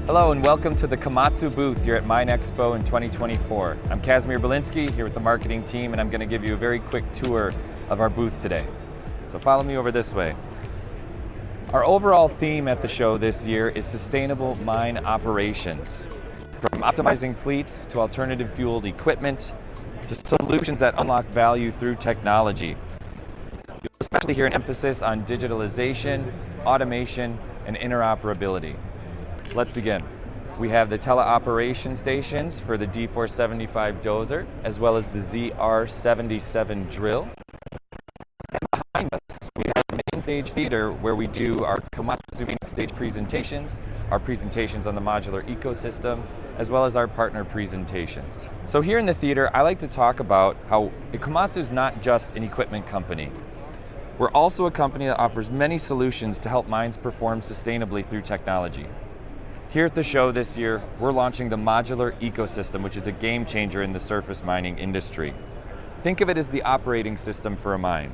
Hello and welcome to the Komatsu booth here at MINExpo in 2024. I'm Kazimir Belinsky here with the marketing team, and I'm going to give you a very quick tour of our booth today. So follow me over this way. Our overall theme at the show this year is sustainable mine operations. From optimizing fleets to alternative fueled equipment to solutions that unlock value through technology. You'll especially hear an emphasis on digitalization, automation, and interoperability. Let's begin. We have the teleoperation stations for the D475 dozer, as well as the ZR77 drill. And behind us, we have the main stage theater where we do our Komatsu main stage presentations, our presentations on the modular ecosystem, as well as our partner presentations. So here in the theater, I like to talk about how Komatsu is not just an equipment company. We're also a company that offers many solutions to help mines perform sustainably through technology. Here at the show this year, we're launching the modular ecosystem, which is a game changer in the surface mining industry. Think of it as the operating system for a mine.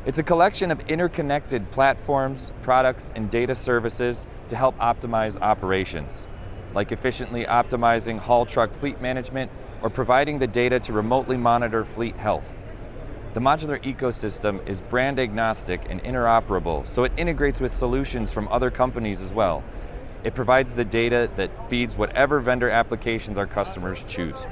It's a collection of interconnected platforms, products, and data services to help optimize operations, like efficiently optimizing haul truck fleet management or providing the data to remotely monitor fleet health. The modular ecosystem is brand agnostic and interoperable, so it integrates with solutions from other companies as well. It provides the data that feeds whatever vendor applications our customers choose.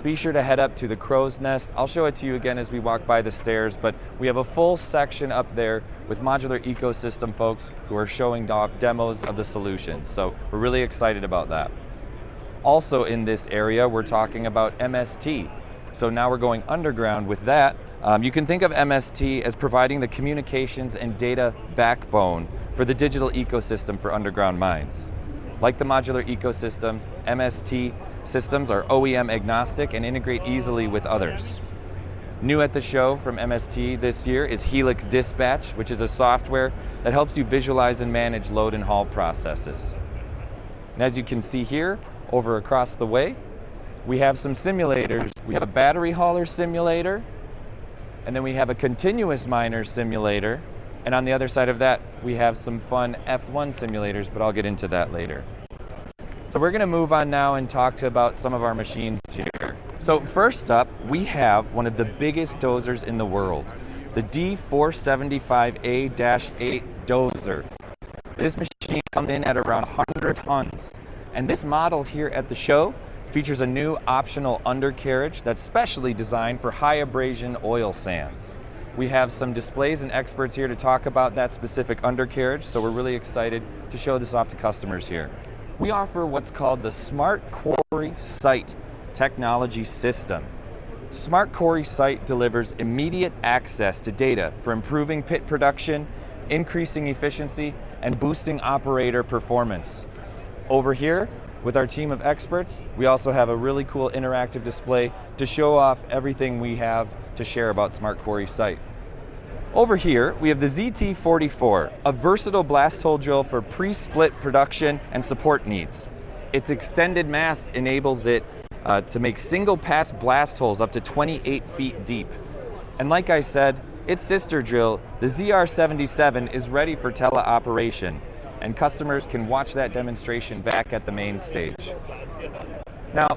Be sure to head up to the crow's nest. I'll show it to you again as we walk by the stairs, but we have a full section up there with modular ecosystem folks who are showing off demos of the solutions. So we're really excited about that. Also in this area, we're talking about MST. So now we're going underground with that. You can think of MST as providing the communications and data backbone for the digital ecosystem for underground mines. Like the modular ecosystem, MST systems are OEM agnostic and integrate easily with others. New at the show from MST this year is Helix Dispatch, which is a software that helps you visualize and manage load and haul processes. And as you can see here, over across the way, we have some simulators. We have a battery hauler simulator, and then we have a continuous miner simulator, and on the other side of that, we have some fun F1 simulators, but I'll get into that later. So we're gonna move on now and talk about some of our machines here. So first up, we have one of the biggest dozers in the world, the D475A-8 dozer. This machine comes in at around 100 tons, and this model here at the show features a new optional undercarriage that's specially designed for high abrasion oil sands. We have some displays and experts here to talk about that specific undercarriage, so we're really excited to show this off to customers here. We offer what's called the Smart Quarry Site technology system. Smart Quarry Site delivers immediate access to data for improving pit production, increasing efficiency, and boosting operator performance. Over here, with our team of experts, we also have a really cool interactive display to show off everything we have to share about Smart Quarry Site. Over here, we have the ZT44, a versatile blast hole drill for pre-split production and support needs. Its extended mast enables it to make single pass blast holes up to 28 feet deep. And like I said, its sister drill, the ZR77, is ready for teleoperation, and customers can watch that demonstration back at the main stage. Now,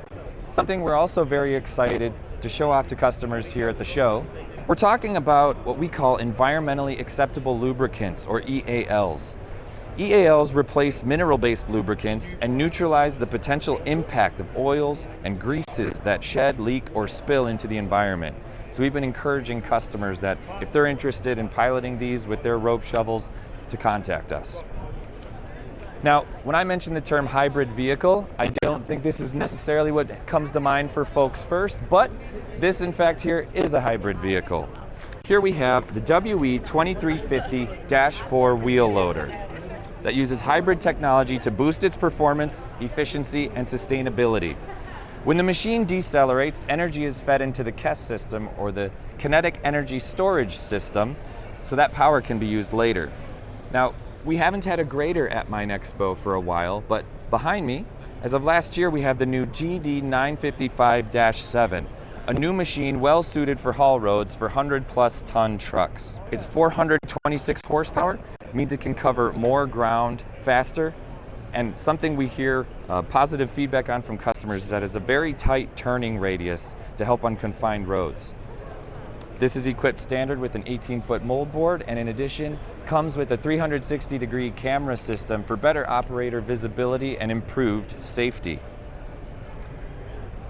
something we're also very excited to show off to customers here at the show, we're talking about what we call environmentally acceptable lubricants, or EALS. EALs replace mineral-based lubricants and neutralize the potential impact of oils and greases that shed, leak, or spill into the environment. So we've been encouraging customers that if they're interested in piloting these with their rope shovels, to contact us. Now, when I mention the term hybrid vehicle, I don't think this is necessarily what comes to mind for folks first, but this in fact here is a hybrid vehicle. Here we have the WE2350-4 wheel loader that uses hybrid technology to boost its performance, efficiency, and sustainability. When the machine decelerates, energy is fed into the KES system, or the kinetic energy storage system, so that power can be used later. Now, we haven't had a grader at MINExpo for a while, but behind me, as of last year, we have the new GD955-7, a new machine well suited for haul roads for 100+ ton trucks. It's 426 horsepower, means it can cover more ground faster, And something we hear positive feedback on from customers is that it's a very tight turning radius to help on confined roads. This is equipped standard with an 18-foot mold board, and in addition comes with a 360-degree camera system for better operator visibility and improved safety.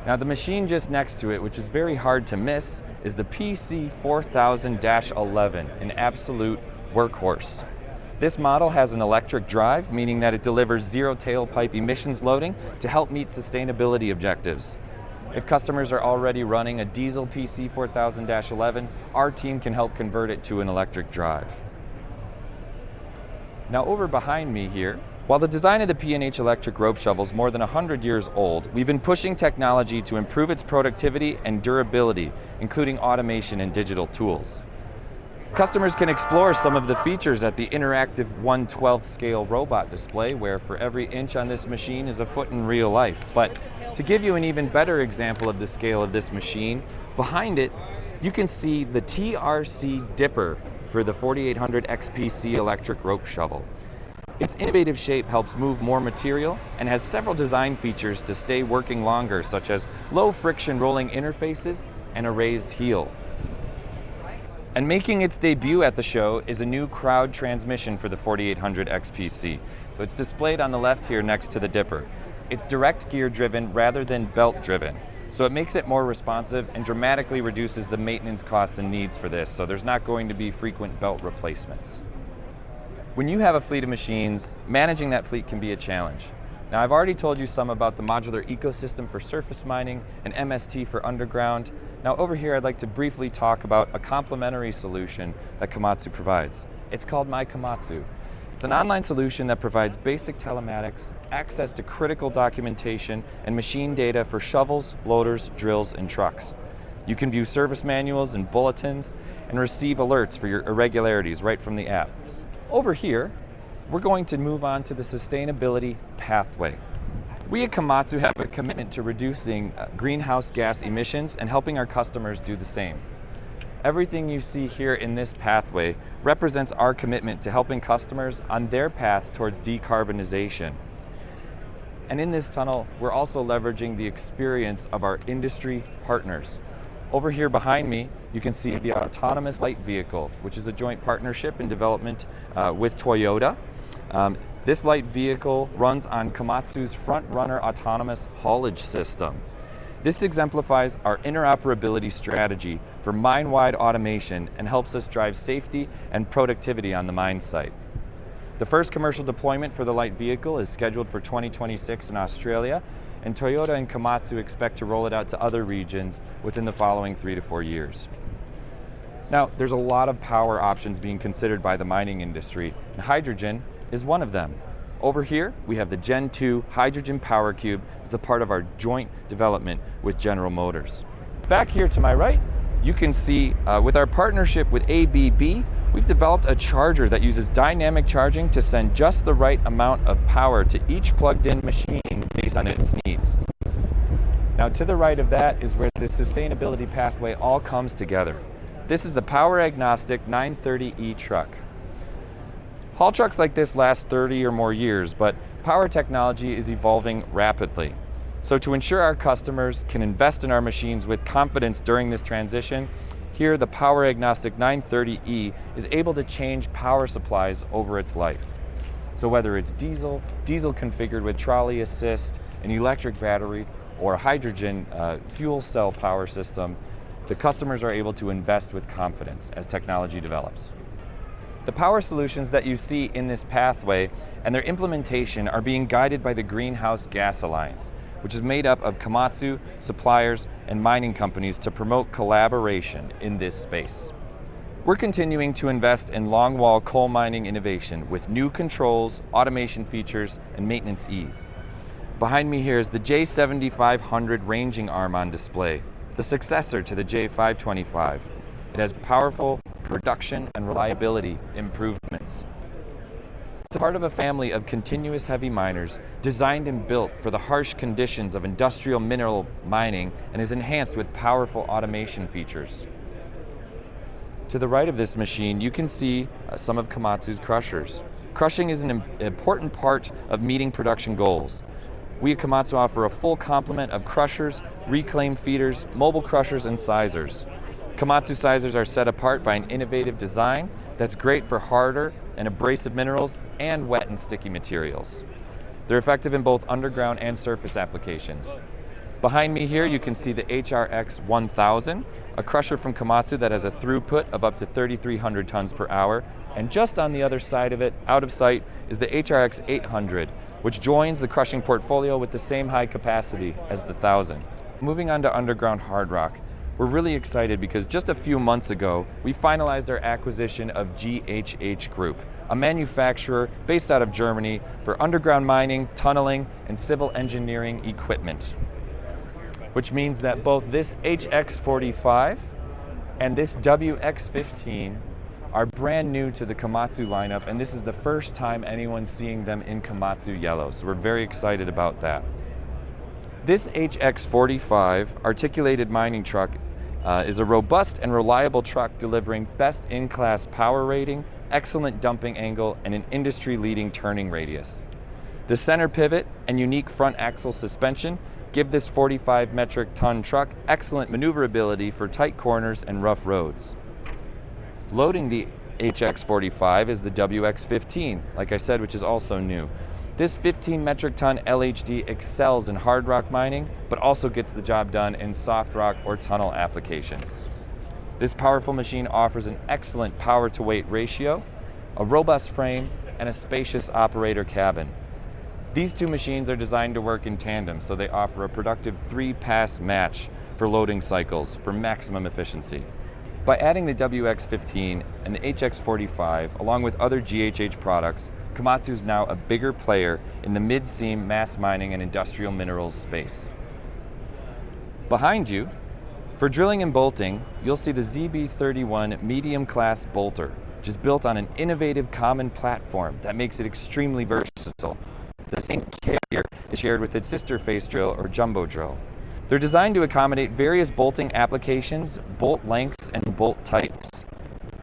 Now the machine just next to it, which is very hard to miss, is the PC4000-11, an absolute workhorse. This model has an electric drive, meaning that it delivers zero tailpipe emissions loading to help meet sustainability objectives. If customers are already running a diesel PC4000-11, our team can help convert it to an electric drive. Now over behind me here, while the design of the P&H electric rope shovel is more than 100 years old, we've been pushing technology to improve its productivity and durability, including automation and digital tools. Customers can explore some of the features at the interactive 1/12 scale robot display, where for every inch on this machine is a foot in real life. But to give you an even better example of the scale of this machine, behind it you can see the TRC dipper for the 4800 XPC electric rope shovel. Its innovative shape helps move more material and has several design features to stay working longer, such as low friction rolling interfaces and a raised heel. And making its debut at the show is a new crowd transmission for the 4800 XPC. So it's displayed on the left here next to the dipper. It's direct gear driven rather than belt driven. So it makes it more responsive and dramatically reduces the maintenance costs and needs for this. So there's not going to be frequent belt replacements. When you have a fleet of machines, managing that fleet can be a challenge. Now I've already told you some about the modular ecosystem for surface mining and MST for underground. Now over here I'd like to briefly talk about a complementary solution that Komatsu provides. It's called Komatsu. It's an online solution that provides basic telematics, access to critical documentation, and machine data for shovels, loaders, drills, and trucks. You can view service manuals and bulletins and receive alerts for your irregularities right from the app. Over here, we're going to move on to the sustainability pathway. We at Komatsu have a commitment to reducing greenhouse gas emissions and helping our customers do the same. Everything you see here in this pathway represents our commitment to helping customers on their path towards decarbonization. And in this tunnel, we're also leveraging the experience of our industry partners. Over here behind me, you can see the autonomous light vehicle, which is a joint partnership in development with Toyota. This light vehicle runs on Komatsu's Front Runner autonomous haulage system. This exemplifies our interoperability strategy for mine-wide automation and helps us drive safety and productivity on the mine site. The first commercial deployment for the light vehicle is scheduled for 2026 in Australia, and Toyota and Komatsu expect to roll it out to other regions within the following 3 to 4 years. Now, there's a lot of power options being considered by the mining industry, and hydrogen is one of them. Over here, we have the Gen 2 Hydrogen Power Cube. It's a part of our joint development with General Motors. Back here to my right, you can see with our partnership with ABB, we've developed a charger that uses dynamic charging to send just the right amount of power to each plugged-in machine based on its needs. Now, to the right of that is where the sustainability pathway all comes together. This is the power-agnostic 930E truck. Haul trucks like this last 30 or more years, but power technology is evolving rapidly. So to ensure our customers can invest in our machines with confidence during this transition, here the power-agnostic 930E is able to change power supplies over its life. So whether it's diesel configured with trolley assist, an electric battery, or a hydrogen fuel cell power system, the customers are able to invest with confidence as technology develops. The power solutions that you see in this pathway and their implementation are being guided by the Greenhouse Gas Alliance, which is made up of Komatsu, suppliers, and mining companies to promote collaboration in this space. We're continuing to invest in longwall coal mining innovation with new controls, automation features, and maintenance ease. Behind me here is the J7500 ranging arm on display, the successor to the J525. It has powerful production and reliability improvements. It's part of a family of continuous heavy miners designed and built for the harsh conditions of industrial mineral mining and is enhanced with powerful automation features. To the right of this machine, you can see some of Komatsu's crushers. Crushing is an important part of meeting production goals. We at Komatsu offer a full complement of crushers, reclaim feeders, mobile crushers, and sizers. Komatsu sizers are set apart by an innovative design that's great for harder and abrasive minerals and wet and sticky materials. They're effective in both underground and surface applications. Behind me here you can see the HRX 1000, a crusher from Komatsu that has a throughput of up to 3,300 tons per hour. And just on the other side of it, out of sight, is the HRX 800, which joins the crushing portfolio with the same high capacity as the 1000. Moving on to underground hard rock, we're really excited because just a few months ago, we finalized our acquisition of GHH Group, a manufacturer based out of Germany for underground mining, tunneling, and civil engineering equipment. Which means that both this HX45 and this WX15 are brand new to the Komatsu lineup, and this is the first time anyone's seeing them in Komatsu yellow, so we're very excited about that. This HX45 articulated mining truck is a robust and reliable truck delivering best-in-class power rating, excellent dumping angle, and an industry-leading turning radius. The center pivot and unique front axle suspension give this 45 metric ton truck excellent maneuverability for tight corners and rough roads. Loading the HX45 is the WX15, like I said, which is also new. This 15 metric ton LHD excels in hard rock mining, but also gets the job done in soft rock or tunnel applications. This powerful machine offers an excellent power to weight ratio, a robust frame, and a spacious operator cabin. These two machines are designed to work in tandem, so they offer a productive 3-pass match for loading cycles for maximum efficiency. By adding the WX15 and the HX45, along with other GHH products, Komatsu is now a bigger player in the mid-seam mass mining and industrial minerals space. Behind you, for drilling and bolting, you'll see the ZB31 medium class bolter, which is built on an innovative common platform that makes it extremely versatile. The same carrier is shared with its sister face drill or jumbo drill. They're designed to accommodate various bolting applications, bolt lengths, and bolt types.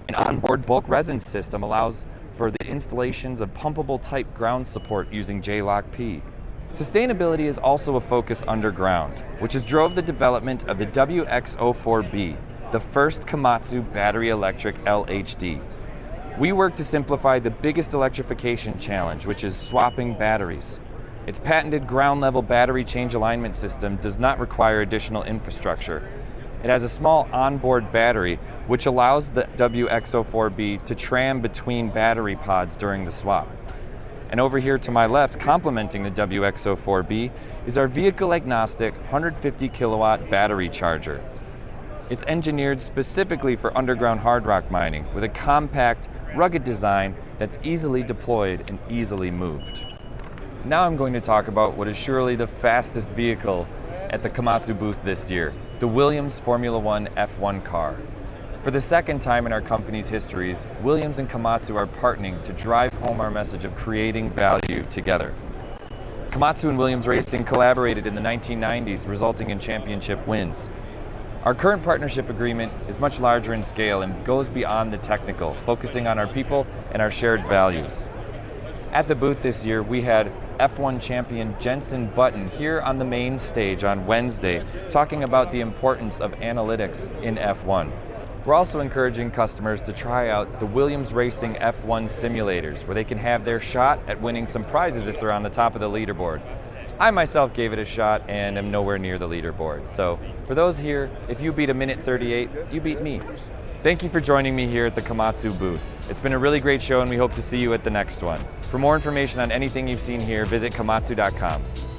An onboard bulk resin system allows for the installations of pumpable type ground support using J-Lock-P. Sustainability is also a focus underground, which has drove the development of the WX04B, the first Komatsu battery electric LHD. We work to simplify the biggest electrification challenge, which is swapping batteries. Its patented ground-level battery change alignment system does not require additional infrastructure. It has a small onboard battery, which allows the WX04B to tram between battery pods during the swap. And over here to my left, complementing the WX04B, is our vehicle-agnostic 150 kilowatt battery charger. It's engineered specifically for underground hard rock mining with a compact, rugged design that's easily deployed and easily moved. Now I'm going to talk about what is surely the fastest vehicle at the Komatsu booth this year, the Williams Formula One F1 car. For the second time in our company's histories, Williams and Komatsu are partnering to drive home our message of creating value together. Komatsu and Williams Racing collaborated in the 1990s, resulting in championship wins. Our current partnership agreement is much larger in scale and goes beyond the technical, focusing on our people and our shared values. At the booth this year, we had F1 champion Jenson Button here on the main stage on Wednesday, talking about the importance of analytics in F1. We're also encouraging customers to try out the Williams Racing F1 simulators, where they can have their shot at winning some prizes if they're on the top of the leaderboard. I myself gave it a shot and am nowhere near the leaderboard. So for those here, if you beat a minute 38, you beat me. Thank you for joining me here at the Komatsu booth. It's been a really great show and we hope to see you at the next one. For more information on anything you've seen here, visit komatsu.com.